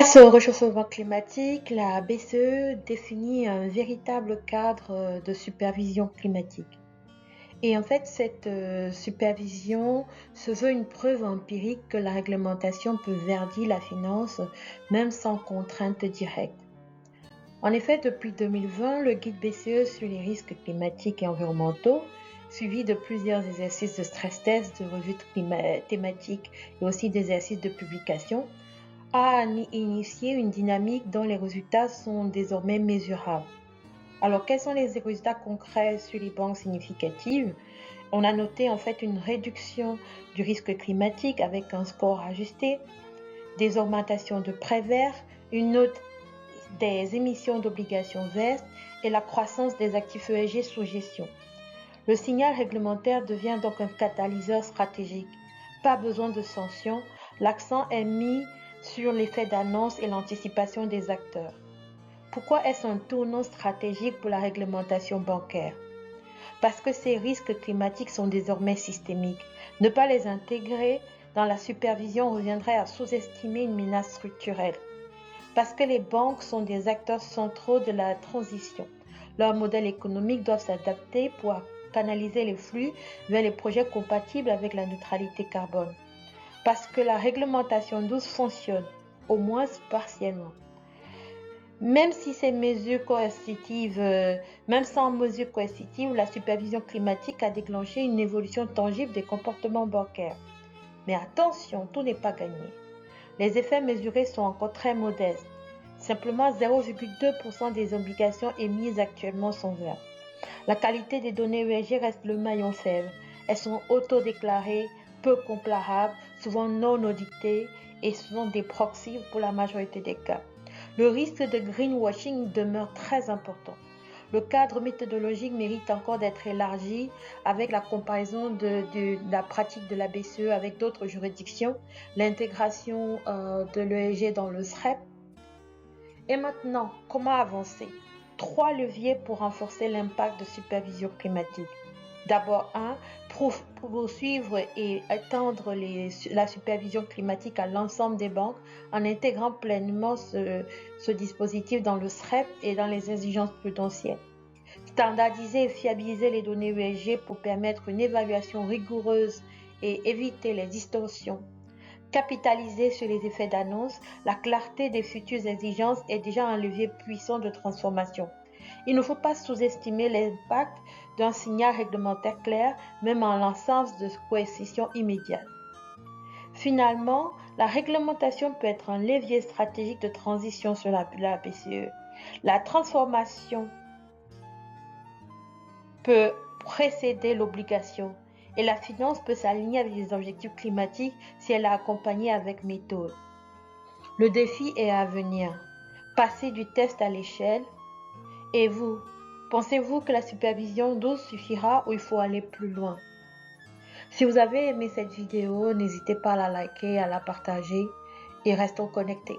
Face au réchauffement climatique, la BCE définit un véritable cadre de supervision climatique. Et en fait, cette supervision se veut une preuve empirique que la réglementation peut verdir la finance, même sans contrainte directe. En effet, depuis 2020, le guide BCE sur les risques climatiques et environnementaux, suivi de plusieurs exercices de stress test, de revues thématiques et aussi d'exercices de publication, a initié une dynamique dont les résultats sont désormais mesurables. Alors, quels sont les résultats concrets sur les banques significatives? On a noté en fait une réduction du risque climatique avec un score ajusté, des augmentations de prêts verts, une note des émissions d'obligations vertes et la croissance des actifs ESG sous gestion. Le signal réglementaire devient donc un catalyseur stratégique. Pas besoin de sanctions, l'accent est mis sur l'effet d'annonce et l'anticipation des acteurs. Pourquoi est-ce un tournant stratégique pour la réglementation bancaire? Parce que ces risques climatiques sont désormais systémiques. Ne pas les intégrer dans la supervision reviendrait à sous-estimer une menace structurelle. Parce que les banques sont des acteurs centraux de la transition. Leurs modèles économiques doivent s'adapter pour canaliser les flux vers les projets compatibles avec la neutralité carbone. Parce que la réglementation douce fonctionne, au moins partiellement. Même sans mesures coercitives, la supervision climatique a déclenché une évolution tangible des comportements bancaires. Mais attention, tout n'est pas gagné. Les effets mesurés sont encore très modestes. Simplement 0,2% des obligations émises actuellement sont vertes. La qualité des données ESG reste le maillon faible. Elles sont autodéclarées, peu comparables, souvent non auditées et sont des proxys pour la majorité des cas. Le risque de greenwashing demeure très important. Le cadre méthodologique mérite encore d'être élargi avec la comparaison de la pratique de la BCE avec d'autres juridictions, l'intégration de l'ESG dans le SREP. Et maintenant, comment avancer? 3 leviers pour renforcer l'impact de supervision climatique. D'abord, poursuivre et étendre la supervision climatique à l'ensemble des banques en intégrant pleinement ce dispositif dans le SREP et dans les exigences prudentielles. Standardiser et fiabiliser les données ESG pour permettre une évaluation rigoureuse et éviter les distorsions. Capitaliser sur les effets d'annonce, la clarté des futures exigences est déjà un levier puissant de transformation. Il ne faut pas sous-estimer l'impact d'un signal réglementaire clair, même en l'absence de coercition immédiate. Finalement, la réglementation peut être un levier stratégique de transition sur la BCE. La transformation peut précéder l'obligation et la finance peut s'aligner avec les objectifs climatiques si elle est accompagnée avec méthode. Le défi est à venir. Passer du test à l'échelle. Et vous, pensez-vous que la supervision douce suffira ou il faut aller plus loin? Si vous avez aimé cette vidéo, n'hésitez pas à la liker, à la partager et restons connectés.